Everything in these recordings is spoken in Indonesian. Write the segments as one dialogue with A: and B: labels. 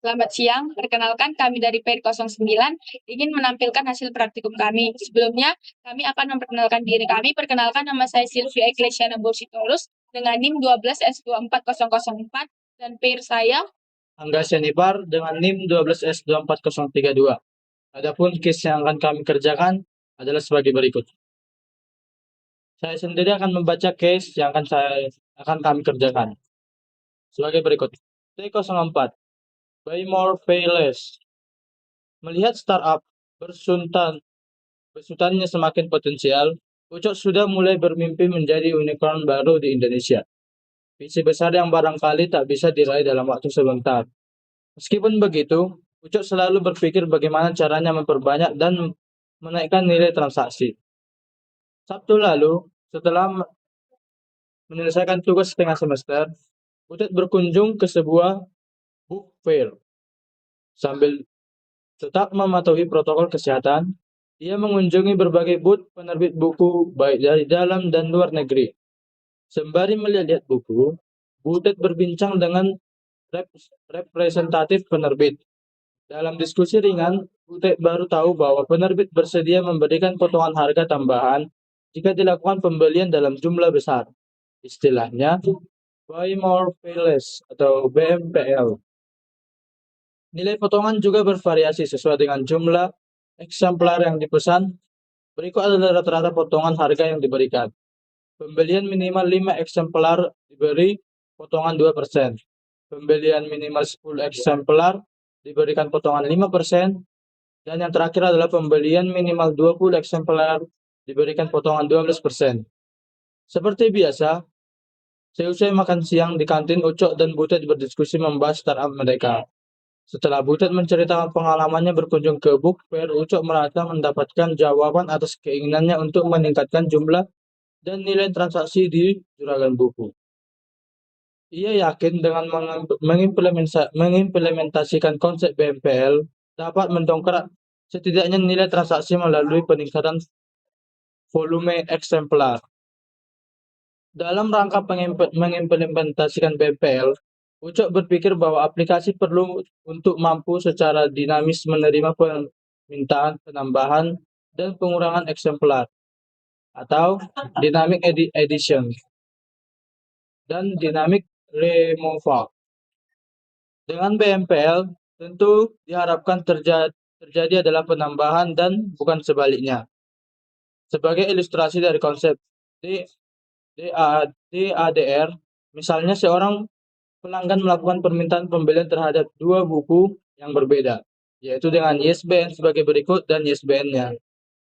A: Selamat siang, perkenalkan kami dari PER09 ingin menampilkan hasil praktikum kami. Sebelumnya, kami akan memperkenalkan diri kami. Perkenalkan, nama saya Sylvia Eklesiana Bolsitorus dengan NIM 12S24004 dan PER saya
B: Angga Senipar dengan NIM 12S24032. Adapun case yang akan kami kerjakan adalah sebagai berikut. Saya sendiri akan membaca case yang akan kami kerjakan. Sebagai berikut. T04. Buy more, pay less. Melihat startup bersultannya semakin potensial, Ucok sudah mulai bermimpi menjadi unicorn baru di Indonesia. Visi besar yang barangkali tak bisa diraih dalam waktu sebentar. Meskipun begitu, Ucok selalu berpikir bagaimana caranya memperbanyak dan menaikkan nilai transaksi. Sabtu lalu, setelah menyelesaikan tugas setengah semester, Ucok berkunjung ke sebuah book fair. Sambil tetap mematuhi protokol kesehatan, ia mengunjungi berbagai booth penerbit buku baik dari dalam dan luar negeri. Sembari melihat buku, Butet berbincang dengan representatif penerbit. Dalam diskusi ringan, Butet baru tahu bahwa penerbit bersedia memberikan potongan harga tambahan jika dilakukan pembelian dalam jumlah besar. Istilahnya, buy more, pay less atau BMPL. Nilai potongan juga bervariasi sesuai dengan jumlah eksemplar yang dipesan. Berikut adalah rata-rata potongan harga yang diberikan. Pembelian minimal 5 eksemplar diberi potongan 2%. Pembelian minimal 10 eksemplar diberikan potongan 5%. Dan yang terakhir adalah pembelian minimal 20 eksemplar diberikan potongan 12%. Seperti biasa, seusai makan siang di kantin, Ucok dan Butet berdiskusi membahas startup mereka. Setelah Butet menceritakan pengalamannya berkunjung ke book fair, Ucok merasa mendapatkan jawaban atas keinginannya untuk meningkatkan jumlah dan nilai transaksi di juragan buku. Ia yakin dengan mengimplementasikan konsep BMPL dapat mendongkrak setidaknya nilai transaksi melalui peningkatan volume eksemplar. Dalam rangka mengimplementasikan BMPL, Ucok berpikir bahwa aplikasi perlu untuk mampu secara dinamis menerima permintaan penambahan dan pengurangan eksemplar atau dynamic edition dan dynamic removal. Dengan BMPL, tentu diharapkan terjadi adalah penambahan dan bukan sebaliknya. Sebagai ilustrasi dari konsep DADR, misalnya seorang pelanggan melakukan permintaan pembelian terhadap dua buku yang berbeda, yaitu dengan ISBN sebagai berikut dan ISBN-nya.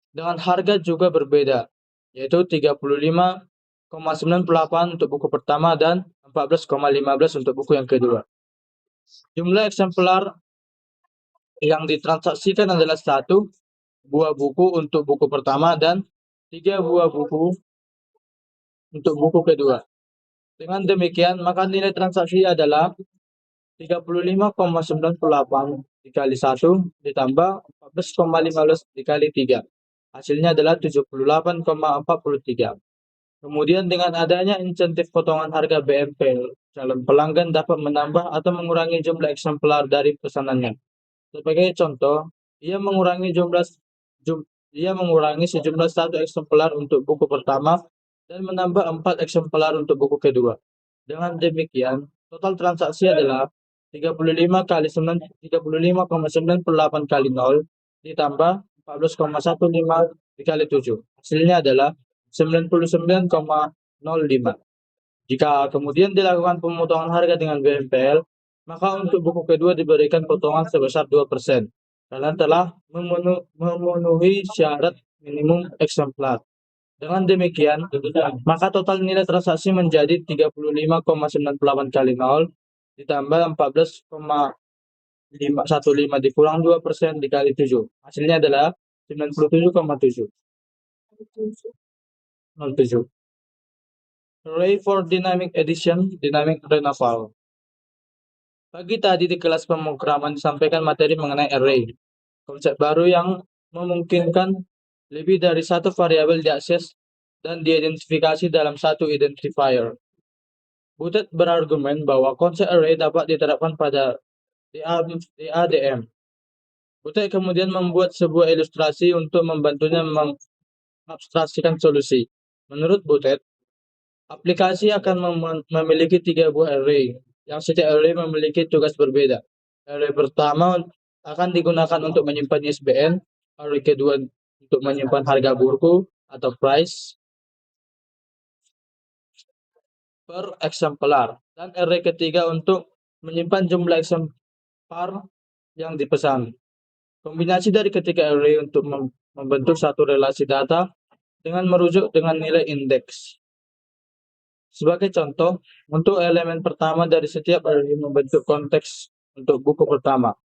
B: Dengan harga juga berbeda, yaitu 35,98 untuk buku pertama dan 14,15 untuk buku yang kedua. Jumlah eksemplar yang ditransaksikan adalah 1 buah buku untuk buku pertama dan 3 buah buku untuk buku kedua. Dengan demikian, maka nilai transaksi adalah 35,98 dikali 1 ditambah 14,15 dikali 3. Hasilnya adalah 78,43. Kemudian dengan adanya insentif potongan harga BMP, calon pelanggan dapat menambah atau mengurangi jumlah eksemplar dari pesanannya. Sebagai contoh, ia mengurangi sejumlah 1 eksemplar untuk buku pertama dan menambah 4 eksemplar untuk buku kedua. Dengan demikian, total transaksi adalah 35,98 kali 0 ditambah 14,15 dikali 7. Hasilnya adalah 99,05. Jika kemudian dilakukan pemotongan harga dengan BMPL, maka untuk buku kedua diberikan potongan sebesar 2% karena telah memenuhi syarat minimum eksemplar. Dengan demikian, maka total nilai transaksi menjadi 35,98 kali 0 ditambah 14,515 dikurang 2% dikali 7. Hasilnya adalah 97,7. Array for dynamic edition, dynamic removal. Pagi tadi di kelas pemrograman disampaikan materi mengenai array, konsep baru yang memungkinkan lebih dari satu variabel diakses dan diidentifikasi dalam satu identifier. Butet berargumen bahwa konsep array dapat diterapkan pada DADM. Butet kemudian membuat sebuah ilustrasi untuk membantunya mengabstraksikan solusi. Menurut Butet, aplikasi akan memiliki 3 buah array, yang setiap array memiliki tugas berbeda. Array pertama akan digunakan untuk menyimpan ISBN, array kedua untuk menyimpan harga buku atau price per eksemplar, dan array ketiga untuk menyimpan jumlah eksemplar yang dipesan. Kombinasi dari ketiga array untuk membentuk satu relasi data dengan merujuk dengan nilai indeks. Sebagai contoh, untuk elemen pertama dari setiap array membentuk konteks untuk buku pertama.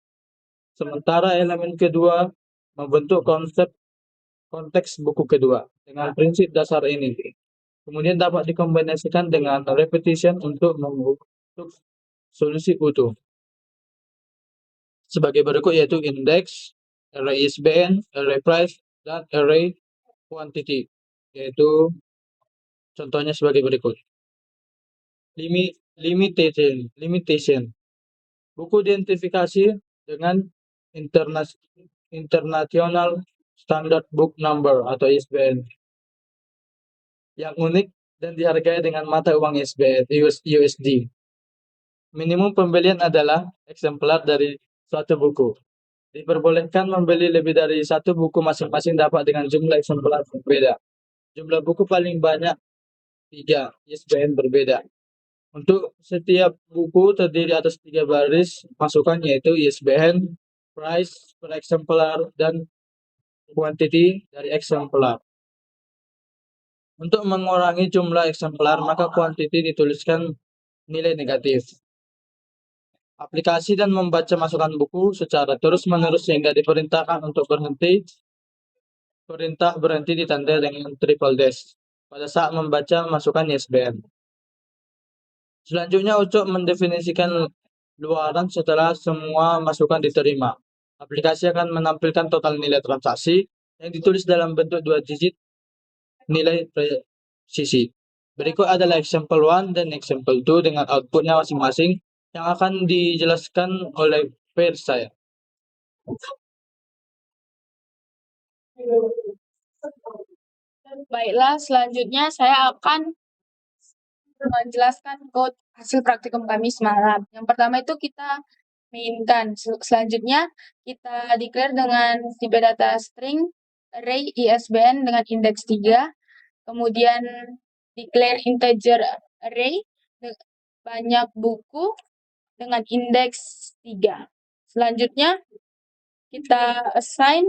B: Sementara elemen kedua membentuk konteks buku kedua. Dengan prinsip dasar ini, kemudian dapat dikombinasikan dengan repetition untuk membentuk solusi utuh. Sebagai berikut, yaitu indeks, array ISBN, array price, dan array quantity. Yaitu contohnya sebagai berikut. Limitation. Buku diidentifikasi dengan International Standard Book Number atau ISBN yang unik dan dihargai dengan mata uang ISBN USD. Minimum pembelian adalah eksemplar dari suatu buku. Diperbolehkan membeli lebih dari satu buku masing-masing dapat dengan jumlah eksemplar berbeda. Jumlah buku paling banyak 3 ISBN berbeda. Untuk setiap buku terdiri atas 3 baris masukan, yaitu ISBN, price per eksemplar, dan quantity dari eksemplar. Untuk mengurangi jumlah eksemplar, maka quantity dituliskan nilai negatif. Aplikasi dan membaca masukan buku secara terus-menerus sehingga diperintahkan untuk berhenti. Perintah berhenti ditandai dengan triple dash pada saat membaca masukan ISBN. Selanjutnya, Ucok mendefinisikan luaran setelah semua masukan diterima. Aplikasi akan menampilkan total nilai transaksi yang ditulis dalam bentuk 2 digit nilai presisi. Berikut adalah example 1 dan example 2 dengan outputnya masing-masing yang akan dijelaskan oleh peer saya.
A: Baiklah, selanjutnya saya akan menjelaskan code hasil praktikum kami semalam. Yang pertama itu kita mainkan. Selanjutnya kita declare dengan tipe data string array ISBN dengan indeks 3. Kemudian declare integer array banyak buku dengan indeks 3. Selanjutnya kita assign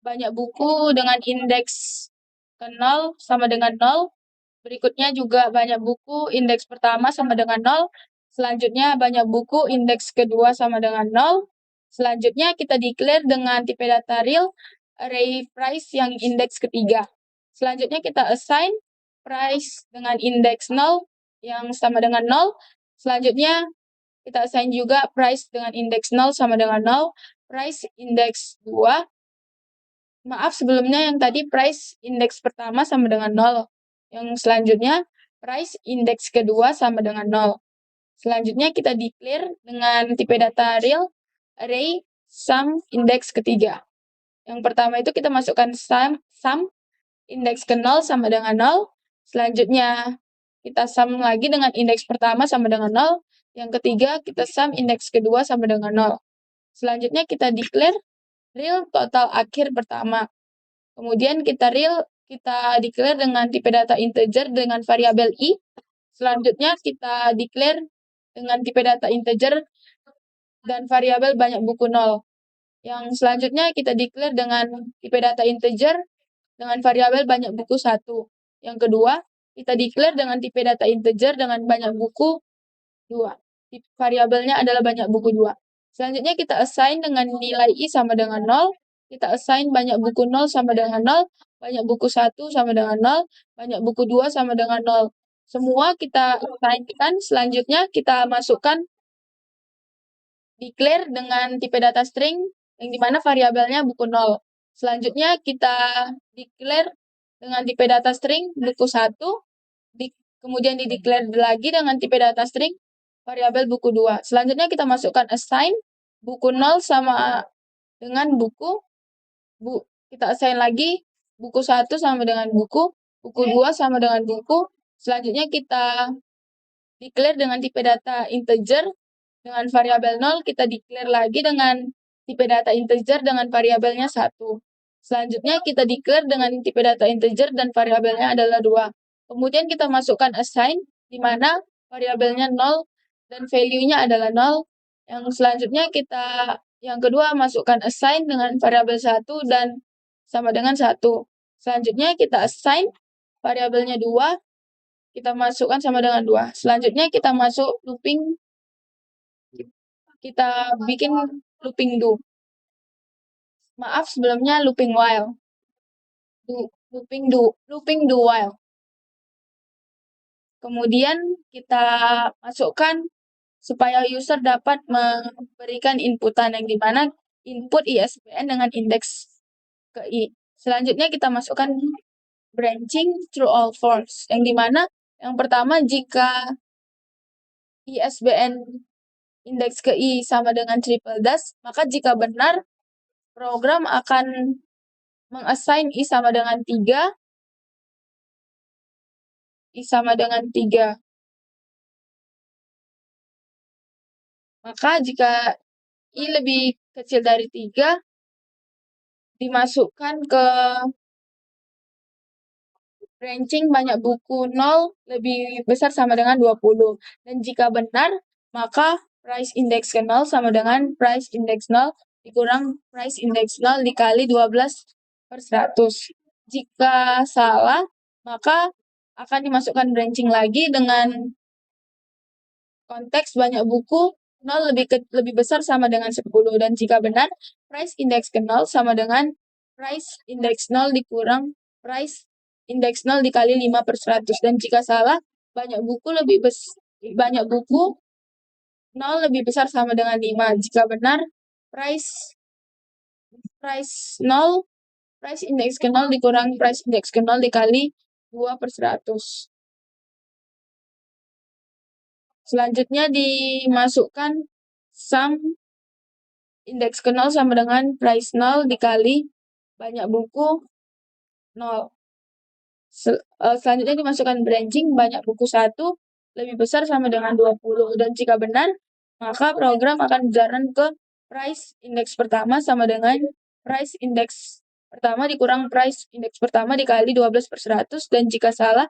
A: banyak buku dengan indeks ke 0 sama dengan 0. Berikutnya juga banyak buku indeks pertama sama dengan 0. Selanjutnya banyak buku indeks kedua sama dengan 0. Selanjutnya kita declare dengan tipe data real array price yang indeks ketiga. Selanjutnya kita assign price dengan indeks 0 yang sama dengan 0. Selanjutnya kita assign juga price dengan indeks 0 sama dengan 0. Price indeks 2. Maaf, sebelumnya yang tadi price indeks pertama sama dengan 0. Yang selanjutnya price indeks kedua sama dengan 0. Selanjutnya kita declare dengan tipe data real array sum indeks ketiga. Yang pertama itu kita masukkan sum indeks ke 0 sama dengan 0. Selanjutnya kita sum lagi dengan indeks pertama sama dengan 0. Yang ketiga kita sum indeks kedua sama dengan 0. Selanjutnya kita declare real total akhir pertama. Kemudian kita declare dengan tipe data integer dengan variabel i. Selanjutnya kita declare dengan tipe data integer dan variabel banyak buku 0. Yang selanjutnya kita declare dengan tipe data integer dengan variabel banyak buku 1. Yang kedua, kita declare dengan tipe data integer dengan banyak buku 2. Variabelnya adalah banyak buku 2. Selanjutnya kita assign dengan nilai i sama dengan 0. Kita assign banyak buku 0 sama dengan 0, banyak buku 1 sama dengan 0, banyak buku 2 sama dengan 0. Semua kita assignkan, selanjutnya kita masukkan declare dengan tipe data string yang dimana variabelnya buku 0. Selanjutnya kita declare dengan tipe data string buku 1, kemudian di-declare lagi dengan tipe data string variabel buku 2. Selanjutnya kita masukkan assign buku 0 sama dengan kita assign lagi buku 1 sama dengan buku 2 sama dengan buku. Selanjutnya kita declare dengan tipe data integer dengan variabel 0, kita declare lagi dengan tipe data integer dengan variabelnya 1. Selanjutnya kita declare dengan tipe data integer dan variabelnya adalah 2. Kemudian kita masukkan assign di mana variabelnya 0 dan value-nya adalah 0. Yang selanjutnya yang kedua masukkan assign dengan variabel 1 dan sama dengan 1. Selanjutnya kita assign variabelnya 2, kita masukkan sama dengan 2. Selanjutnya kita masuk looping, kita bikin looping do. Maaf, sebelumnya looping while. Looping do while. Kemudian kita masukkan supaya user dapat memberikan inputan yang dimana input ISBN dengan indeks ke I. Selanjutnya kita masukkan branching true all false, yang dimana yang pertama jika ISBN indeks ke I sama dengan triple dash, maka jika benar program akan mengassign I sama dengan 3, I sama dengan 3. Maka jika I lebih kecil dari 3, dimasukkan ke branching banyak buku 0 lebih besar sama dengan 20. Dan jika benar, maka price index ke 0 sama dengan price index 0 dikurang price index 0 dikali 12/100. Jika salah, maka akan dimasukkan branching lagi dengan konteks banyak buku 0 lebih besar sama dengan 10. Dan jika benar, price index ke 0 sama dengan price index 0 dikurang price index 0 dikali 5/100. Dan jika salah, banyak buku 0 lebih besar sama dengan 5. Jika benar, price 0, price index ke 0 dikurang price index ke 0 dikali 2/100. Selanjutnya dimasukkan sum indeks ke 0 sama dengan price 0 dikali banyak buku 0. Selanjutnya dimasukkan branching banyak buku 1 lebih besar sama dengan 20. Dan jika benar, maka program akan berjalan ke price indeks pertama sama dengan price indeks pertama dikurang price indeks pertama dikali 12/100. Dan jika salah,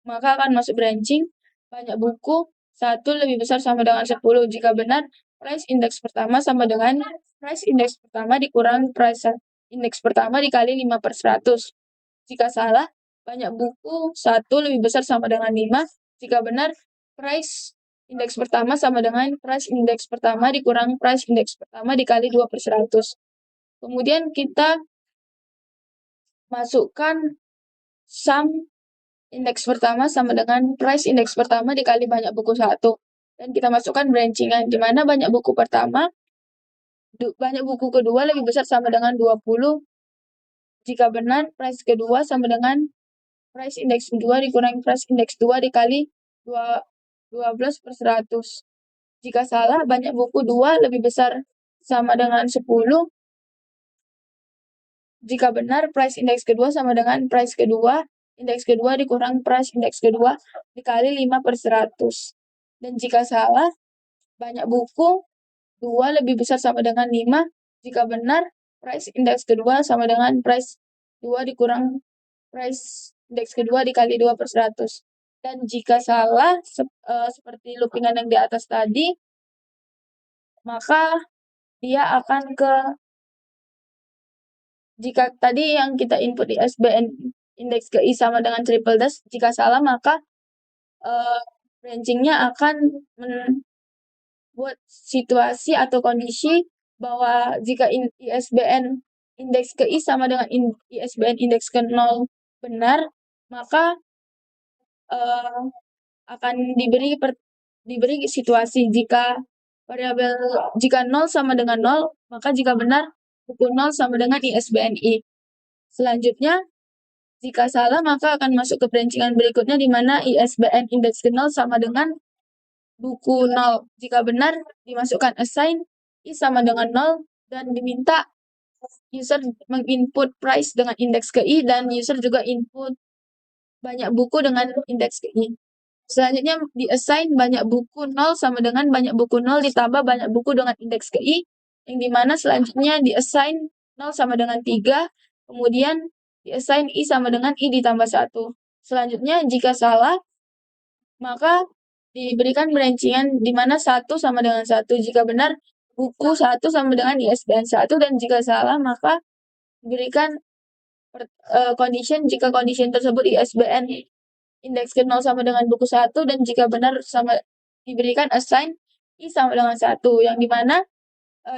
A: maka akan masuk branching banyak buku 1 lebih besar sama dengan 10. Jika benar, price indeks pertama sama dengan price indeks pertama dikurang price indeks pertama dikali 5/100. Jika salah, banyak buku 1 lebih besar sama dengan 5. Jika benar, price indeks pertama sama dengan price indeks pertama dikurang price indeks pertama dikali 2/100. Kemudian kita masukkan sum indeks pertama sama dengan price indeks pertama dikali banyak buku 1. Dan kita masukkan branchingan, di mana banyak buku kedua lebih besar sama dengan 20. Jika benar, price kedua sama dengan price indeks 2 dikurangi price indeks 2 dikali 12/100. Jika salah, banyak buku 2 lebih besar sama dengan 10. Jika benar, price indeks kedua sama dengan price kedua, indeks kedua dikurang price indeks kedua dikali 5/100. Dan jika salah, banyak buku 2 lebih besar sama dengan 5. Jika benar, price indeks kedua sama dengan price 2 dikurang price indeks kedua dikali 2/100. Dan jika salah, seperti loopingan yang di atas tadi, maka dia akan jika tadi yang kita input di ISBN indeks ke I sama dengan triple dash, jika salah maka branchingnya akan membuat situasi atau kondisi bahwa jika ISBN indeks ke I sama dengan ISBN indeks ke 0 benar, maka akan diberi situasi jika 0 sama dengan 0, maka jika benar buku 0 sama dengan ISBN I. Selanjutnya, Jika salah, maka akan masuk ke perancingan berikutnya di mana ISBN indeks ke 0 sama dengan buku 0. Jika benar, dimasukkan assign I sama dengan 0 dan diminta user menginput price dengan indeks ke I dan user juga input banyak buku dengan indeks ke I. Selanjutnya di-assign banyak buku 0 sama dengan banyak buku 0 ditambah banyak buku dengan indeks ke I, yang dimana selanjutnya di-assign 0 sama dengan 3, kemudian di-assign I sama dengan I ditambah 1. Selanjutnya jika salah, maka diberikan perancingan di mana 1 sama dengan 1. Jika benar, buku 1 sama dengan ISBN 1, dan jika salah, maka diberikan condition jika condition tersebut ISBN indeks ke 0 sama dengan buku 1, dan jika benar sama diberikan assign I sama dengan 1, yang dimana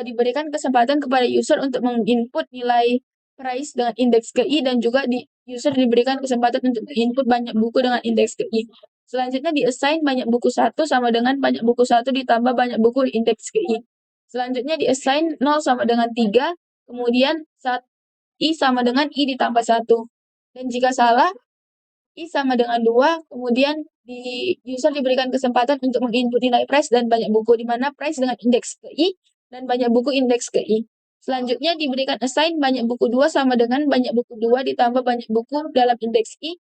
A: diberikan kesempatan kepada user untuk menginput nilai price dengan indeks ke I, dan juga user diberikan kesempatan untuk input banyak buku dengan indeks ke I. Selanjutnya di-assign banyak buku 1 sama dengan banyak buku 1 ditambah banyak buku indeks ke I. Selanjutnya di-assign 0 sama dengan 3, kemudian I sama dengan I ditambah 1. Dan jika salah, I sama dengan 2, kemudian user diberikan kesempatan untuk menginput nilai price dan banyak buku, di mana price dengan indeks ke I dan banyak buku indeks ke I. Selanjutnya diberikan assign banyak buku 2 sama dengan banyak buku 2 ditambah banyak buku dalam indeks I,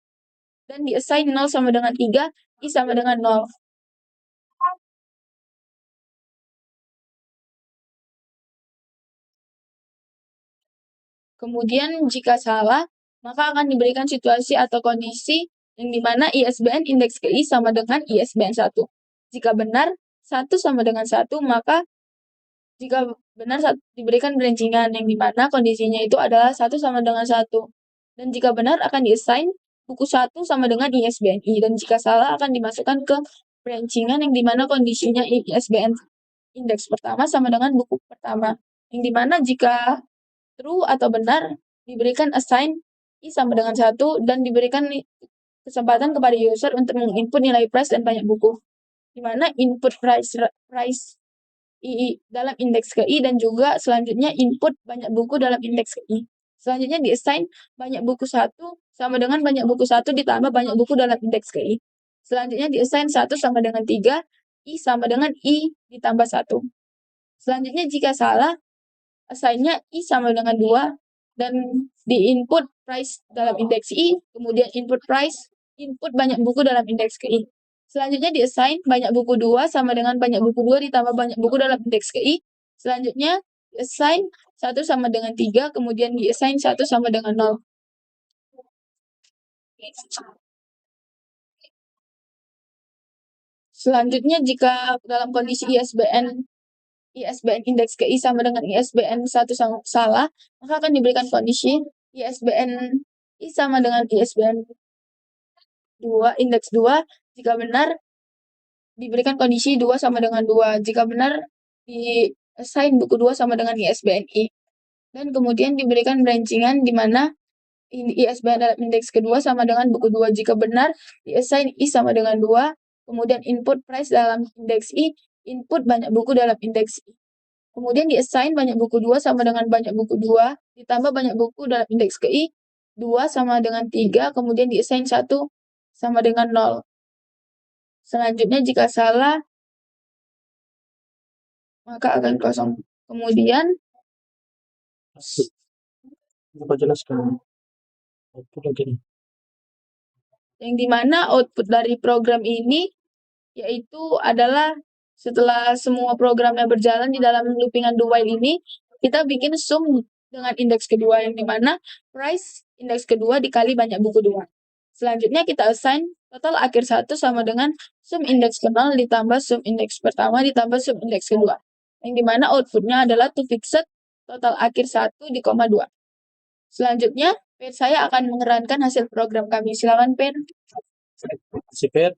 A: dan di-assign 0 sama dengan 3, I sama dengan 0. Kemudian jika salah, maka akan diberikan situasi atau kondisi yang dimana ISBN indeks ke I sama dengan ISBN 1. Jika benar, 1 sama dengan 1, maka jika benar diberikan perancingan yang dimana kondisinya itu adalah 1 sama dengan 1. Dan jika benar akan di-assign buku 1 sama dengan ISBN I, dan jika salah akan dimasukkan ke perancingan yang dimana kondisinya ISBN indeks pertama sama dengan buku pertama. Yang dimana jika true atau benar, diberikan assign I sama dengan 1 dan diberikan kesempatan kepada user untuk menginput nilai price dan banyak buku. Di mana input price I dalam indeks ke I, dan juga selanjutnya input banyak buku dalam indeks ke I. Selanjutnya di-assign banyak buku 1 sama dengan banyak buku 1 ditambah banyak buku dalam indeks ke I. Selanjutnya di-assign 1 sama dengan 3, I sama dengan I ditambah 1. Selanjutnya jika salah, assign-nya I sama dengan 2, dan di-input price dalam indeks I, kemudian input price, input banyak buku dalam indeks ke I. Selanjutnya di-assign banyak buku 2 sama dengan banyak buku 2 ditambah banyak buku dalam indeks ke I. Selanjutnya di-assign 1 sama dengan 3, kemudian di-assign 1 sama dengan 0. Selanjutnya jika dalam kondisi ISBN indeks ke I sama dengan ISBN 1 salah, maka akan diberikan kondisi ISBN I sama dengan ISBN 2, indeks 2. Jika benar, diberikan kondisi 2 sama dengan 2. Jika benar, di-assign buku 2 sama dengan ISBN I. Dan kemudian diberikan perancingan di mana ISBN dalam indeks kedua sama dengan buku 2. Jika benar, di-assign I sama dengan 2, kemudian input price dalam indeks I, input banyak buku dalam indeks I. Kemudian di-assign banyak buku 2 sama dengan banyak buku 2, ditambah banyak buku dalam indeks ke I, 2 sama dengan 3, kemudian di-assign 1 sama dengan 0. Selanjutnya jika salah, maka akan kosong. Kemudian
B: Coba jelaskan. Itu lagi.
A: yang dimana output dari program ini yaitu adalah setelah semua programnya berjalan di dalam loopingan do while ini, kita bikin sum dengan indeks kedua, yang dimana price indeks kedua dikali banyak buku 2. Selanjutnya kita assign total akhir 1 sama dengan sum indeks ke 0 ditambah sum indeks pertama ditambah sum indeks kedua. Yang dimana outputnya adalah to fixed total akhir 1 di koma 2. Selanjutnya, saya akan menerangkan hasil program kami. Silakan, Per.
B: Si Per.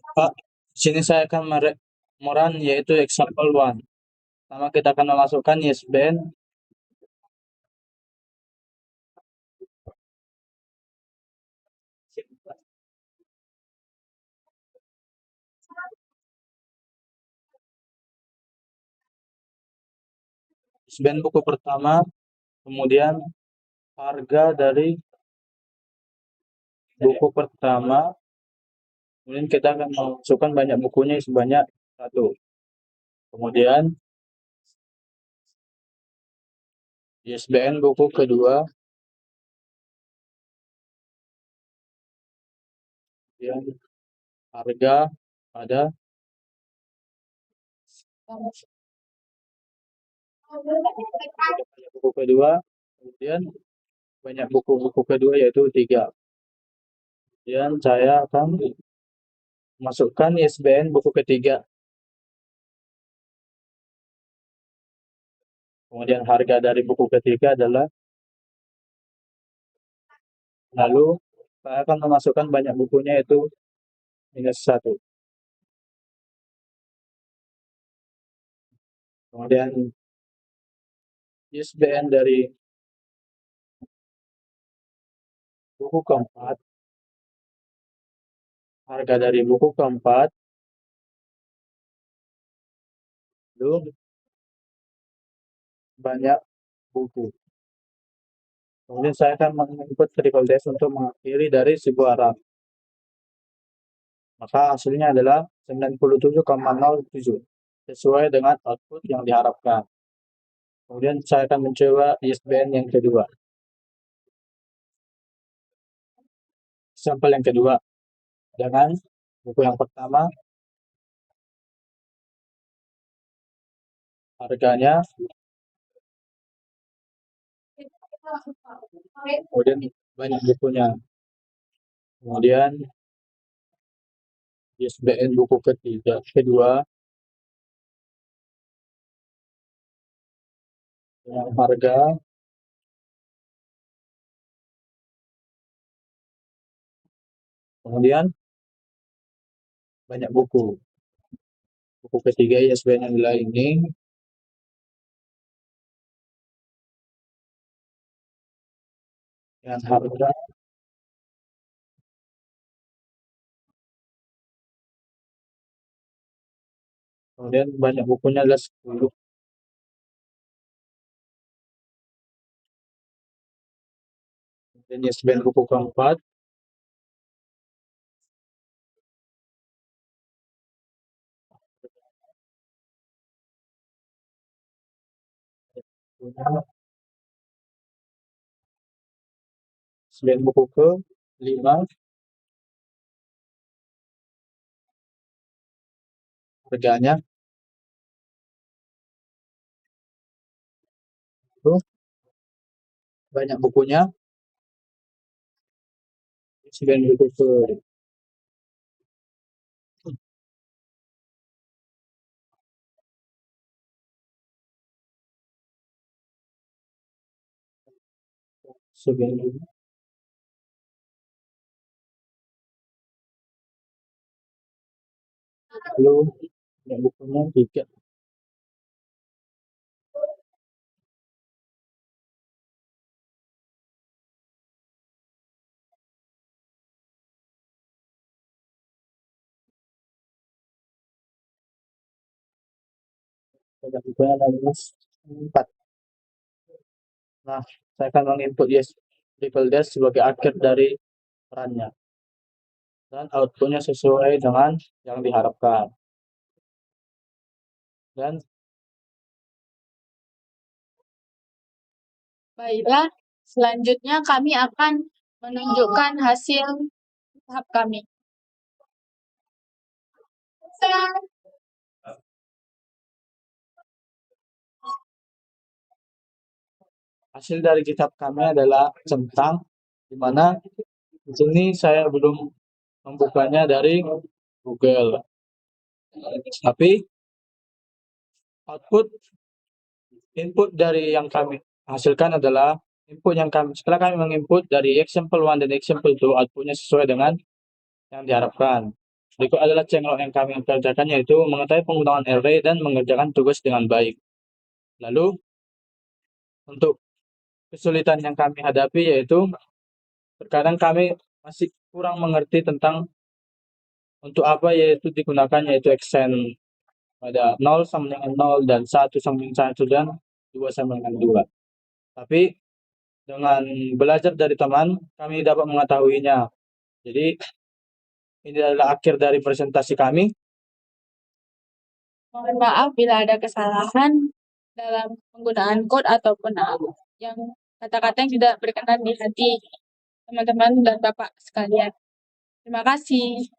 B: Pak, sini saya akan merun yaitu example 1. Pertama kita akan memasukkan ISBN ISBN buku pertama, kemudian harga dari buku pertama, kemudian kita akan memasukkan banyak bukunya sebanyak 1. Kemudian ISBN buku kedua, kemudian harga pada buku kedua, kemudian banyak buku kedua yaitu 3. Kemudian saya akan masukkan ISBN buku ketiga. Kemudian harga dari buku ketiga adalah, lalu saya akan memasukkan banyak bukunya yaitu -1. Kemudian ISBN dari buku keempat, harga dari buku keempat, lalu banyak buku. Kemudian saya akan menginput triple dash untuk mengakhiri dari sebuah arah. Maka hasilnya adalah 97,07 sesuai dengan output yang diharapkan. Kemudian saya akan mencoba ISBN yang kedua. Sampel yang kedua dengan buku yang pertama, harganya, kemudian banyak bukunya. Kemudian ISBN buku kedua dengan harga, kemudian banyak buku. Buku ketiga ISBN adalah ini, dengan harga, kemudian banyak bukunya adalah 10. Dan ISBN buku keempat, ISBN buku ke-5, harganya itu banyak bukunya. ISBN buku ISBN lalu banyak bukunya 3. Banyak bukunya adalah 4. Nah, saya akan menginput yes triple dash sebagai akhir dari perannya. Dan outputnya sesuai dengan yang diharapkan. Dan
A: Baiklah, selanjutnya kami akan menunjukkan hasil tahap kami.
B: hasil dari kitab kami adalah centang, di mana di sini saya belum membukanya dari Google. Tapi output input dari yang kami hasilkan adalah input yang kami setelah kami menginput dari example 1 dan example 2, outputnya sesuai dengan yang diharapkan. Berikut adalah channel yang kami kerjakan, yaitu mengetahui penggunaan array dan mengerjakan tugas dengan baik. Lalu untuk kesulitan yang kami hadapi yaitu terkadang kami masih kurang mengerti tentang untuk apa yaitu digunakan, yaitu extend pada 0 sama dengan 0 dan 1 sama dengan 1 dan 2 sama dengan 2. Tapi dengan belajar dari teman, kami dapat mengetahuinya. Jadi ini adalah akhir dari presentasi kami.
A: Mohon maaf bila ada kesalahan dalam penggunaan code ataupun yang kata-kata yang tidak berkenan di hati teman-teman dan Bapak sekalian. Terima kasih.